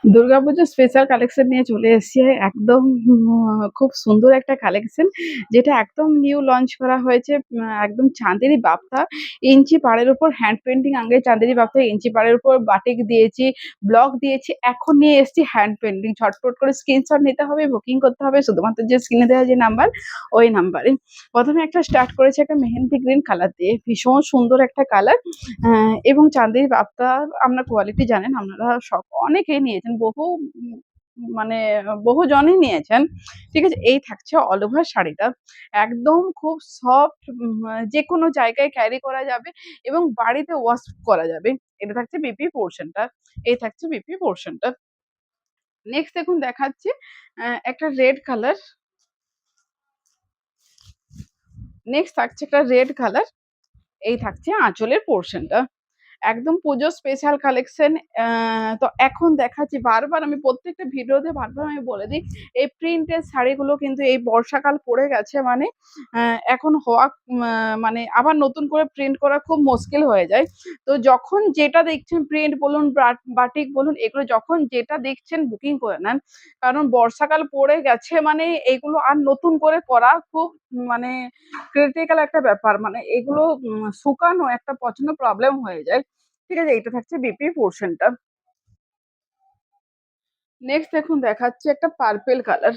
দুর্গাপুজোর special collection নিয়ে চলে এসেছি। একদম খুব সুন্দর একটা কালেকশন, যেটা একদম নিউ লঞ্চ করা হয়েছে। একদম চাঁদেরই বাপ্তা, ইঞ্চি পাড়ের উপর হ্যান্ড পেইন্টিং। আগে চাঁদেরই বাপ্তা ইঞ্চি পাড়ের উপর বাটিক দিয়েছি, ব্লক দিয়েছি। এখন নিয়ে এসেছি হ্যান্ড পেইন্টিং। ঝটপট করে স্ক্রিনশট নিতে হবে, বুকিং করতে হবে শুধুমাত্র যে স্ক্রিনে দেওয়া যে নাম্বার, ওই নাম্বারে। প্রথমে একটা স্টার্ট করেছে একটা মেহেন্দি গ্রিন কালার দিয়ে, ভীষণ সুন্দর একটা কালার। এবং চাঁদের বাপ্তা আপনার কোয়ালিটি জানেন, আপনারা সব অনেকেই নিয়েছেন, মানে বহুজনই নিয়েছেন। ঠিক আছে, এই থাকছে অল ওভার শাড়িটা। একদম খুব সফট, যে কোনো জায়গায় ক্যারি করা যাবে এবং বাড়িতে ওয়াশ করা যাবে। এটা থাকছে বিপি পোর্শনটা। এই থাকছে বিপি পোর্শনটা। নেক্সট দেখুন দেখাচ্ছি একটা রেড কালার। নেক্সট থাকছে একটা রেড কালার। এই থাকছে আঁচলের পোর্শনটা। একদম পুজো স্পেশাল কালেকশন। তো এখন দেখাচ্ছি, বারবার আমি প্রত্যেকটা ভিডিওতে বারবার আমি বলে দিই, এই প্রিন্টের শাড়িগুলো কিন্তু এই বর্ষাকাল পড়ে গেছে মানে এখন হওয়া, মানে আবার নতুন করে প্রিন্ট করা খুব মুশকিল হয়ে যায়। তো যখন যেটা দেখছেন, প্রিন্ট বলুন বাটিক বলুন, এগুলো যখন যেটা দেখছেন বুকিং করে নেন। কারণ বর্ষাকাল পড়ে গেছে মানে এগুলো আর নতুন করে করা খুব, মানে ক্রিটিক্যাল একটা ব্যাপার। মানে এগুলো শুকানো একটা প্রচন্ড প্রবলেম হয়ে যায়। ঠিক আছে, এটা থাকছে বিপি পোর্শনটা। নেক্সট দেখুন দেখাচ্ছি একটা পার্পেল কালার।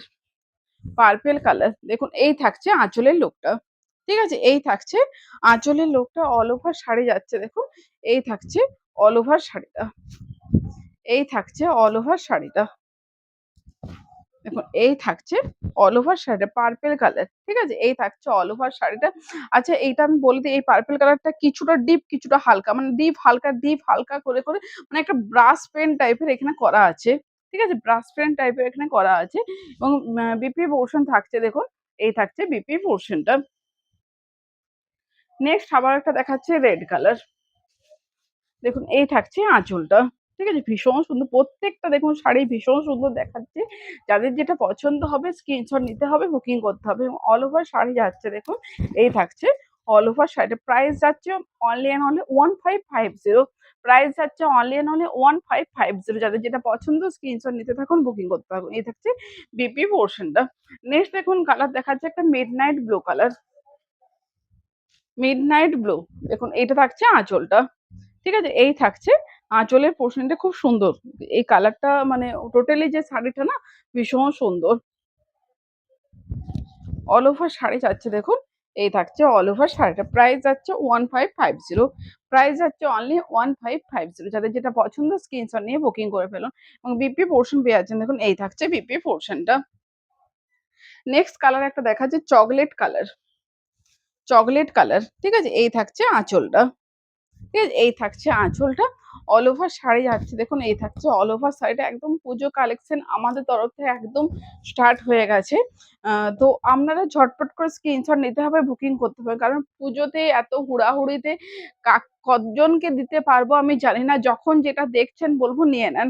পার্পেল কালার দেখুন, এই থাকছে আঁচলের লুকটা। ঠিক আছে, এই থাকছে আঁচলের লুকটা। অল ওভার শাড়ি যাচ্ছে দেখুন। এই থাকছে অল ওভার শাড়িটা। এই থাকছে অল ওভার শাড়িটা। দেখুন, এই থাকছে অল ওভার শাড়িটা পার্পেল কালার। ঠিক আছে, এই থাকছে অল ওভার শাড়িটা। আচ্ছা, এইটা আমি বলে দিই, এই পার্পেল কালারটা কিছুটা ডিপ কিছুটা হালকা, মানে ডিপ হালকা করে করে, মানে একটা ব্রাশ পেন টাইপের এখানে করা আছে। ঠিক আছে, ব্রাশ পেন টাইপের এখানে করা আছে। এবং বিপি পোর্শন থাকছে দেখুন। এই থাকছে বিপি পোর্শনটা। নেক্সট আবার একটা দেখাচ্ছে রেড কালার। দেখুন, এই থাকছে আঁচলটা। ঠিক আছে, ভীষণ সুন্দর প্রত্যেকটা, দেখুন শাড়ি ভীষণ সুন্দর দেখাচ্ছে। যাদের যেটা পছন্দ হবে স্ক্রিনশট নিতে হবে, বুকিং করতে হবে। এবং অল ওভার শাড়ি যাচ্ছে দেখুন। এই থাকছে অল ওভার শাড়িটা। প্রাইস যাচ্ছে অনলি অ্যান্ড অনলি 1550। প্রাইস যাচ্ছে অনলি অ্যান্ড অনলি 1550। যাদের যেটা পছন্দ স্ক্রিনশট নিতে থাকুন, বুকিং করতে থাকুন। এই থাকছে বিপি পোর্শনটা। নেক্সট দেখুন কালার দেখাচ্ছে একটা midnight blue colour. Midnight blue. দেখুন, এটা থাকছে আঁচলটা। ঠিক আছে, এই থাকছে আঁচলের পোর্শনটা। খুব সুন্দর এই কালারটা, মানে টোটালি যে শাড়িটা না, ভীষণ সুন্দর। অল ওভার শাড়ি যাচ্ছে দেখুন। এই থাকছে অল ওভার শাড়িটা। প্রাইস যাচ্ছে 1550। প্রাইস যাচ্ছে অনলি 1550। যাদের যেটা পছন্দ স্ক্রিনশট নিয়ে বুকিং করে ফেলুন। এবং বিপি পোর্শন পেয়ে যাচ্ছেন দেখুন। এই থাকছে বিপি পোর্শনটা। নেক্সট কালার একটা দেখাচ্ছে চকলেট কালার। Chocolate colour. ঠিক আছে, এই থাকছে আঁচলটা। ঠিক আছে, এই থাকছে আঁচলটা। অল ওভার শাড়ি যাচ্ছে দেখুন। এই থাকছে অল ওভার শাড়িটা। একদম পুজো কালেকশন আমাদের তরফ থেকে একদম স্টার্ট হয়ে গেছে। তো আপনারা ঝটপট করে স্ক্রিনশট নিতে হবে, বুকিং করতে হবে। কারণ পুজোতে এত হুড়াহুড়িতে কতজনকে দিতে পারবো আমি জানি না। যখন যেটা দেখছেন বলবো নিয়ে নেন।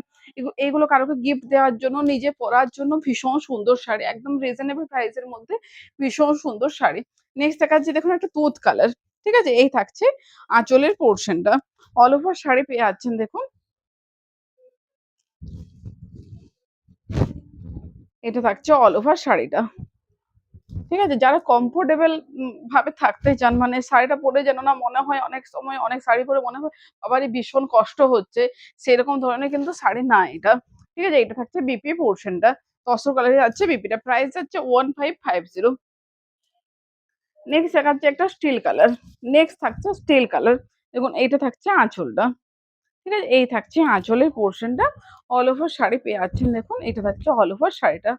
এগুলো কারোকে গিফট দেওয়ার জন্য, নিজে পরার জন্য ভীষণ সুন্দর শাড়ি। একদম রিজনেবল প্রাইস এর মধ্যে ভীষণ সুন্দর শাড়ি। নেক্সট দেখাচ্ছি দেখুন একটা তুঁত কালার। ঠিক আছে, এই থাকছে আঁচলের পোর্শনটা। অল ওভার শাড়ি পেয়ে যাচ্ছেন দেখুন। এটা থাকছে অল ওভার শাড়িটা। ঠিক আছে, যারা কমফোর্টেবল ভাবে থাকতে চান, মানে শাড়িটা পরে যেন না মনে হয়, অনেক সময় অনেক শাড়ি পরে মনে হয় বাবারই ভীষণ কষ্ট হচ্ছে, সেরকম ধরনের কিন্তু শাড়ি না এটা। ঠিক আছে, এটা থাকছে বিপি পোর্শনটা। তসর কালারে যাচ্ছে বিপিটা। প্রাইস যাচ্ছে 1550। নেক্সট দেখাচ্ছে একটা স্টিল কালার। নেক্সট থাকছে স্টিল কালার। দেখুন, এইটা থাকছে আঁচলটা। ঠিক আছে, এই থাকছে আঁচলের পোর্শনটা। অল ওভার শাড়ি পেয়ে যাচ্ছেন দেখুন। এটা থাকছে অল ওভার শাড়িটা।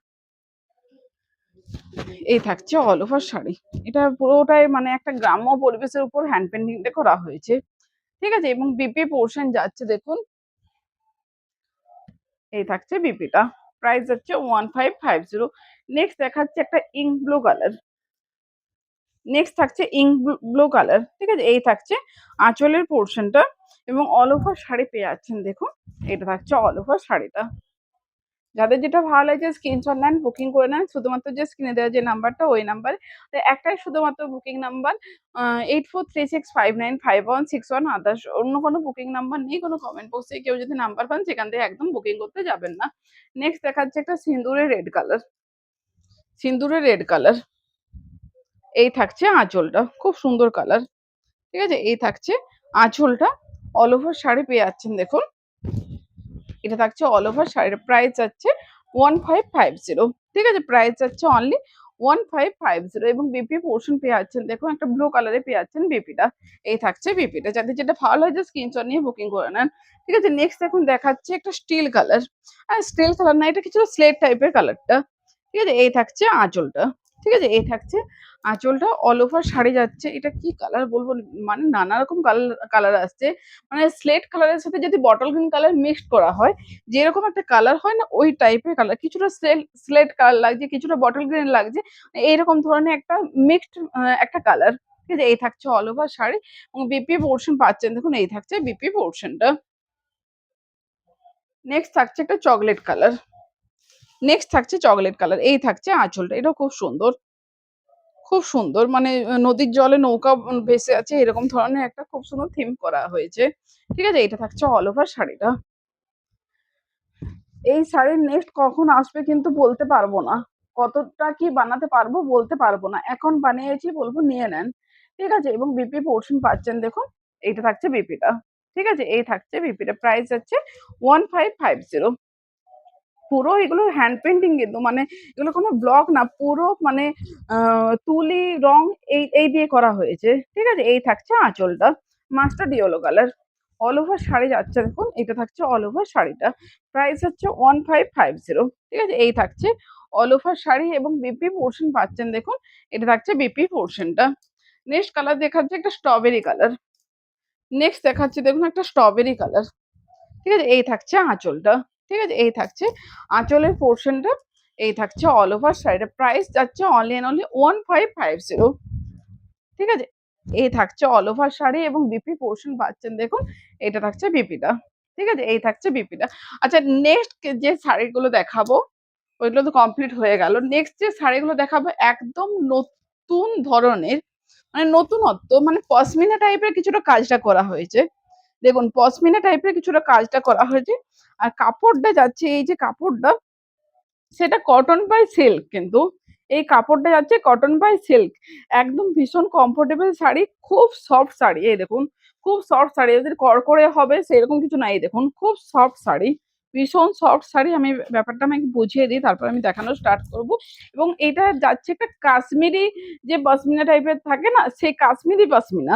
এই থাকছে অল ওভার শাড়ি। এটা পুরোটাই মানে একটা গ্রাম্য পরিবেশের উপর হ্যান্ড পেইন্টিংটা করা হয়েছে। ঠিক আছে, এবং বিপি পোর্শন যাচ্ছে দেখুন। এই থাকছে বিপিটা। প্রাইস যাচ্ছে 1550। নেক্সট দেখাচ্ছে একটা ইঙ্ক ব্লু কালার। নেক্সট থাকছে ইঙ্ক ব্লু কালার। ঠিক আছে, এই থাকছে আঁচলের পোর্শনটা। এবং অল ওভার শাড়ি পেয়ে যাচ্ছেন দেখুন। এটা থাকছে অল ওভার শাড়িটা। যাদের যেটা ভালো লাগছে স্ক্রিনশট নেন, বুকিং করে নেন। শুধুমাত্র যে স্ক্রিনে দেওয়া যে নাম্বারটা ওই নাম্বারে, একটাই শুধুমাত্র বুকিং নাম্বার 8436595161। আদার্স অন্য কোনো বুকিং নাম্বার নেই। কোনো কমেন্ট বক্সে কেউ যদি নাম্বার পান সেখান থেকে একদম বুকিং করতে যাবেন না। নেক্সট দেখাচ্ছে একটা সিঁদুরের রেড কালার, সিঁদুরের রেড কালার। এই থাকছে আঁচলটা, খুব সুন্দর কালার। ঠিক আছে, এই থাকছে আঁচলটা। অল ওভার শাড়ি পেয়ে যাচ্ছেন দেখুন, এটা থাকছে অল ওভার শাড়ির প্রাইস যাচ্ছে 1550। ঠিক আছে, প্রাইস যাচ্ছে অনলি 1550 এবং বিপি পোর্শন পেয়ে যাচ্ছেন দেখুন, একটা ব্লু কালারে পেয়ে যাচ্ছেন বিপিটা। এই থাকছে বিপিটা, যাদের যেটা ভালো হয় যে স্ক্রিনশট নিয়ে বুকিং করে নেন। ঠিক আছে, নেক্সট এখন দেখাচ্ছে একটা স্টিল কালার। আর স্টিল কালার না, এটা কিছুটা স্লেট টাইপের কালারটা। ঠিক আছে, এই থাকছে আঁচলটা। ঠিক আছে, এই থাকছে আঁচলটা। অল ওভার শাড়ি যাচ্ছে, এটা কি কালার বলবো, মানে নানা রকম কালার কালার আসছে। মানে স্লেট কালারের সাথে যদি বটল গ্রিন কালার মিক্সড করা হয়, যেরকম একটা কালার হয় না ওই টাইপের কালার, কিছুটা স্লেট কালার লাগছে, কিছুটা বটল গ্রিন লাগছে, এইরকম ধরনের একটা মিক্সড একটা কালার। ঠিক আছে, এই থাকছে অল ওভার শাড়ি এবং বিপি পোর্শন পাচ্ছেন দেখুন, এই থাকছে বিপি পোর্শনটা। নেক্সট থাকছে একটা চকলেট কালার, নেক্সট থাকছে চকলেট কালার। এই থাকছে আঁচলটা, এটাও খুব সুন্দর, খুব সুন্দর। মানে নদীর জলে নৌকা ভেসে আছে এরকম ধরনের একটা খুব সুন্দর থিম করা হয়েছে। ঠিক আছে, এটা থাকছে অল ওভার শাড়িটা। এই শাড়ির নেক্সট কখন আসবে কিন্তু বলতে পারবো না, কতটা কি বানাতে পারবো বলতে পারবো না। এখন বানিয়েছি বলবো নিয়ে নেন। ঠিক আছে, এবং বিপি পোর্শন পাচ্ছেন দেখুন, এইটা থাকছে বিপিটা। ঠিক আছে, এই থাকছে বিপিটা, প্রাইস হচ্ছে 1550। পুরো এগুলো হ্যান্ড পেন্টিং কিন্তু, মানে এগুলো কোনো ব্লক না, পুরো মানে তুলি রং এই দিয়ে করা হয়েছে। ঠিক আছে, এই থাকছে আঁচলটা, mustard yellow colour. All over sari যাচ্ছে দেখুন, এটা থাকছে অল ওভার শাড়িটা, প্রাইস হচ্ছে 1550। ঠিক আছে, এই থাকছে অল ওভার শাড়ি এবং বিপি পোর্শন পাচ্ছেন দেখুন, এটা থাকছে বিপি পোর্শনটা। নেক্সট কালার দেখাচ্ছে একটা স্ট্রবেরি কালার, নেক্সট দেখাচ্ছে দেখুন একটা স্ট্রবেরি কালার। ঠিক আছে, এই থাকছে আঁচলটা। ঠিক আছে, এই থাকছে আঁচলের পোর্শনটা। এই থাকছে অল ওভার শাড়িটা, প্রাইস যাচ্ছে অনলি এন্ড অনলি 1550। ঠিক আছে, এই থাকছে অল ওভার শাড়ি এবং বিপি পোর্শন পাচ্ছেন দেখুন, এটা থাকছে বিপিটা। ঠিক আছে, এই থাকছে বিপিটা। আচ্ছা, নেক্সট যে শাড়িগুলো দেখাবো ওইগুলো তো কমপ্লিট হয়ে গেল। নেক্সট যে শাড়িগুলো দেখাবো একদম নতুন ধরনের, মানে নতুনত্ব, মানে পশমিনা টাইপের কিছুটা কাজটা করা হয়েছে। দেখুন, পশমিনা টাইপের কিছুটা কাজটা করা হয়েছে। আর কাপড়টা যাচ্ছে, এই যে কাপড়টা সেটা কটন বাই সিল্ক, কিন্তু এই কাপড়টা যাচ্ছে কটন বাই সিল্ক। একদম ভীষণ কমফোর্টেবল শাড়ি, খুব সফট শাড়ি। এই দেখুন, খুব সফট শাড়ি, এদের কড়কড়ে হবে সেরকম কিছু নাই। দেখুন, খুব সফট শাড়ি, ভীষণ সফট শাড়ি। আমি ব্যাপারটা আমি বুঝিয়ে দিই, তারপর আমি দেখানো স্টার্ট করব। এবং এটা যাচ্ছে একটা কাশ্মীরি, যে পশমিনা টাইপের থাকে না, সেই কাশ্মীরি পশমিনা।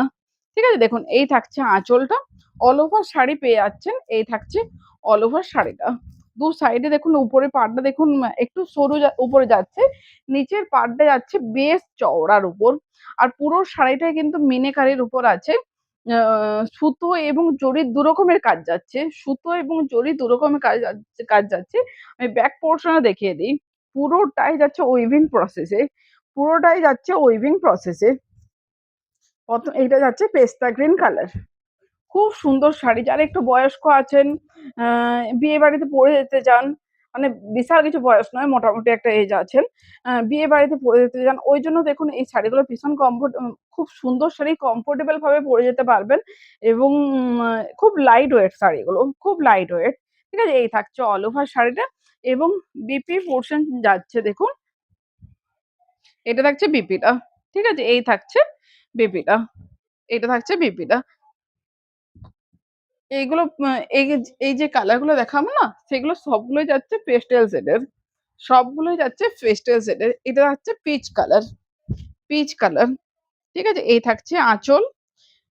ঠিক আছে, দেখুন এই থাকছে আঁচলটা। অল ওভার শাড়ি পেয়ে যাচ্ছেন, এই থাকছে অল ওভার শাড়িটা। দু সাইডে দেখুন, উপরে পাড়টা দেখুন একটু সরু উপরে যাচ্ছে, নিচের পাড়টা যাচ্ছে বেশ চওড়ার উপর। আর পুরো শাড়িটাই কিন্তু মিনেকারির উপর আছে। সুতো এবং জরির দু রকমের কাজ যাচ্ছে, সুতো এবং জরি দু রকমের কাজ যাচ্ছে। আমি ব্যাক পোর্শনে দেখিয়ে দিই, পুরোটাই যাচ্ছে উইভিং প্রসেসে, পুরোটাই যাচ্ছে উইভিং প্রসেসে। প্রথম এইটা যাচ্ছে পেস্তা গ্রিন কালার, খুব সুন্দর শাড়ি। যারা একটু বয়স্ক আছেন, বিয়ে বাড়িতে পরে যেতে চান, মানে বিশাল কিছু বয়স নয়, মোটামুটি একটা এজ আছেন, বিয়ে বাড়িতে পরে যেতে চান, ওই জন্য দেখুন এই শাড়িগুলো ভীষণ খুব সুন্দর শাড়ি, কমফোর্টেবল ভাবে পরে যেতে পারবেন। এবং খুব লাইট ওয়েট শাড়িগুলো, খুব লাইট ওয়েট। ঠিক আছে, এই থাকছে অল ওভার শাড়িটা এবং বিপি পোর্শন যাচ্ছে দেখুন, এটা থাকছে বিপিটা। ঠিক আছে, এই থাকছে বিপিটা, এটা থাকছে বিপিটা। এইগুলো এই যে কালার গুলো দেখাবো না, সেগুলো সবগুলোই যাচ্ছে পেস্টেল শেডের, সবগুলোই যাচ্ছে পেস্টেল শেডের। এটা হচ্ছে পিচ কালার, পিচ কালার। ঠিক আছে, এই থাকছে আঁচল,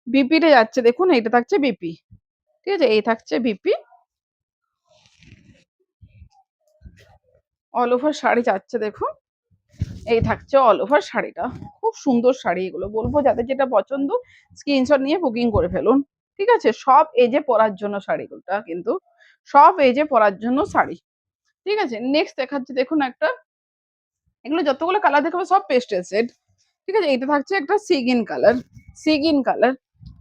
বিপিটা যাচ্ছে দেখুন, এইটা থাকছে বিপি। ঠিক আছে, এই থাকছে বিপি। অল ওভার শাড়ি যাচ্ছে দেখুন, এই থাকছে অল ওভার শাড়িটা। খুব সুন্দর শাড়ি এগুলো, বলবো যাদের যেটা পছন্দ স্ক্রিনশট নিয়ে বুকিং করে ফেলুন। ঠিক আছে, সব এজে পরার জন্য শাড়িগুলোটা কিন্তু, সব এজে পরার জন্য শাড়ি। ঠিক আছে, নেক্সট দেখাচ্ছি দেখুন একটা, এগুলো যতগুলো কালার দেখাবো সব পেস্টেল শেড। ঠিক আছে, এটা থাকছে একটা সিগিন কালার, সিগিন কালার।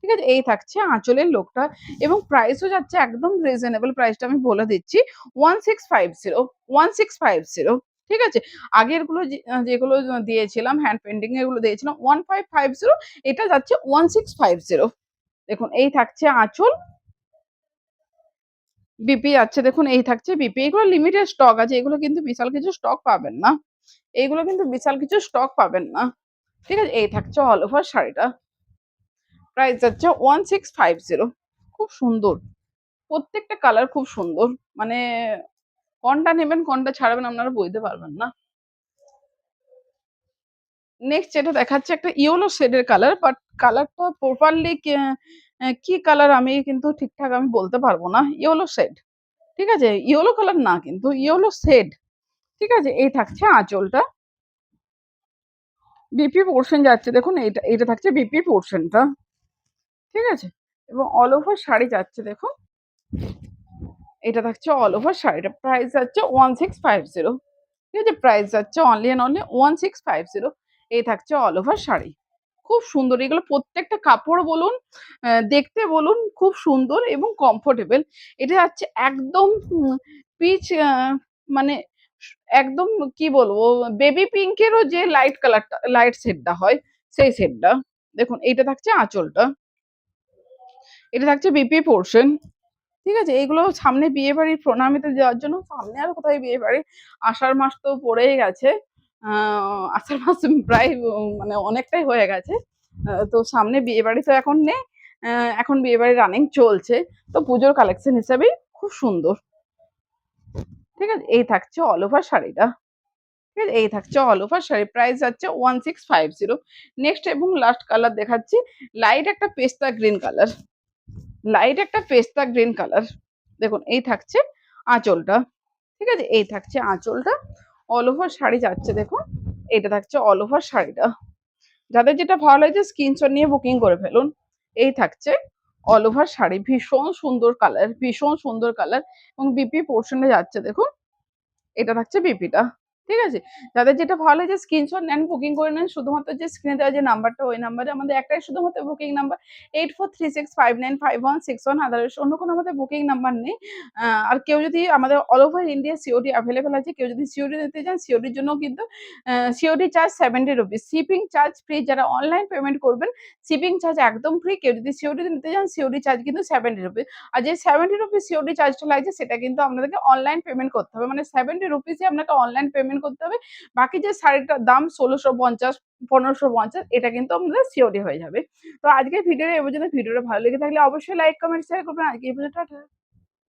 ঠিক আছে? এই থাকছে আঁচলের লোকটা এবং প্রাইসও যাচ্ছে একদম রিজনেবল প্রাইসটা আমি বলে দিচ্ছি 1650 1650 ঠিক আছে? আগেরগুলো যেগুলো দিয়েছিলাম হ্যান্ড পেইন্টিং এগুলো দিয়েছিলাম 1550 এটা যাচ্ছে 1650 দেখুন এই থাকছে আঁচল, বিপি যাচ্ছে দেখুন এই থাকছে বিপি। এগুলো লিমিটেড স্টক আছে। এগুলো কিন্তু বিশাল কিছু স্টক পাবেন না। এইগুলো কিন্তু বিশাল কিছু স্টক পাবেন না। ঠিক আছে? এই থাকছে অল ওভার শাড়িটা। প্রাইস যাচ্ছে 1650 খুব সুন্দর। প্রত্যেকটা কালার খুব সুন্দর। মানে কোনটা নেবেন কোনটা ছাড়বেন আপনারা বলতে পারবেন না। নেক্সট যেটা দেখাচ্ছে একটা ইয়েলো শেডের কালার বাট কালারটা প্রপারলি কি কালার আমি কিন্তু ঠিকঠাক আমি বলতে পারবো না। Yellow shade. ঠিক আছে? ইয়েলো কালার না কিন্তু ইয়েলো শেড। ঠিক আছে? এই থাকছে আঁচলটা। বিপি পোরশন যাচ্ছে দেখুন এটা থাকছে বিপি পোরশনটা। ঠিক আছে? এবং অল ওভার শাড়ি যাচ্ছে দেখুন। এটা থাকছে অল ওভার শাড়িটা। প্রাইস যাচ্ছে 1650 ঠিক আছে? প্রাইস যাচ্ছে অনলি অ্যান্ড অনলি 1650 এই থাকছে অল ওভার শাড়ি। খুব সুন্দর এগুলো প্রত্যেকটা কাপড় বলুন, দেখতে বলুন খুব সুন্দর এবং কমফোর্টেবল। এটা যাচ্ছে একদম পিচ মানে একদম কি বলবো বেবি পিঙ্কেরও যে লাইট কালারটা লাইট শেডটা হয় সেই শেডটা। দেখুন এইটা থাকছে আঁচলটা। এটা থাকছে বিপি পোরশন। ঠিক আছে? এগুলো সামনে বিয়েবাড়ির প্রণামীতে দেওয়ার জন্য সামনে আর কোথায় বিয়েবাড়ি? আষাঢ় মাস তো পড়েই গেছে। আ আষাঢ় মাস প্রায় মানে অনেকটাই হয়ে গেছে। তো সামনে বিয়েবাড়ি তো এখন নেই। এখন বিয়েবাড়ি রানিং চলছে। তো পুজোর কালেকশন হিসেবেই খুব সুন্দর। ঠিক আছে? এই থাকছে অল ওভার শাড়িটা। ঠিক আছে? এই থাকছে অল ওভার শাড়ি। প্রাইস যাচ্ছে 1650 নেক্সট এবং লাস্ট কালার দেখাচ্ছি। লাইট একটা পেস্তা গ্রিন কালার। লাইট একটা পেস্তা গ্রিন কালার। দেখুন এই থাকছে আঁচলটা। ঠিক আছে? এই থাকছে আঁচলটা। অল ওভার শাড়ি যাচ্ছে দেখুন। এটা থাকছে অল ওভার শাড়িটা। যাদের যেটা ভালো লাগছে স্ক্রিনশট নিয়ে বুকিং করে ফেলুন। এই থাকছে অল ওভার শাড়ি। ভীষণ সুন্দর কালার, ভীষণ সুন্দর কালার এবং বিপি পোরশন এ যাচ্ছে দেখুন। এটা থাকছে বিপিটা। ঠিক আছে? যাদের যেটা ভালো লাগে স্ক্রিনশট নেন, বুকিং করে নেন। শুধুমাত্র যে স্ক্রিনে দেওয়া যে নাম্বারটা ওই নাম্বারে আমাদের একটাই শুধুমাত্র বুকিং নাম্বার 8436595161 আদারওয়াইজ অন্য কোনো আমাদের বুকিং নাম্বার নেই। আর কেউ যদি আমাদের all over India COD available আছে। কেউ যদি সিওডি নিতে চান সিওডির জন্য কিন্তু COD charge 70 rupees. Shipping charge free যারা অনলাইন পেমেন্ট করবেন শিপিং চার্জ একদম ফ্রি। কেউ যদি সিওডি নিতে চান সিওডি চার্জ কিন্তু 70 রুপিস। আর যে 70 রুপিস সিওডি চার্জটা লাগছে সেটা কিন্তু আপনাদেরকে অনলাইন পেমেন্ট করতে হবে। মানে 70 রুপিসই আপনাকে অনলাইন পেমেন্ট করতে হবে। বাকি যে শাড়িটার দাম ১৬৫০, ১৫৫০ এটা কিন্তু আপনাদের সিওডি হয়ে যাবে। তো আজকের ভিডিওটা এ পর্যন্ত। ভিডিওটা ভালো লেগে থাকলে অবশ্যই লাইক, কমেন্ট, শেয়ার করবেন। আজকে এই পর্যন্ত টাটা।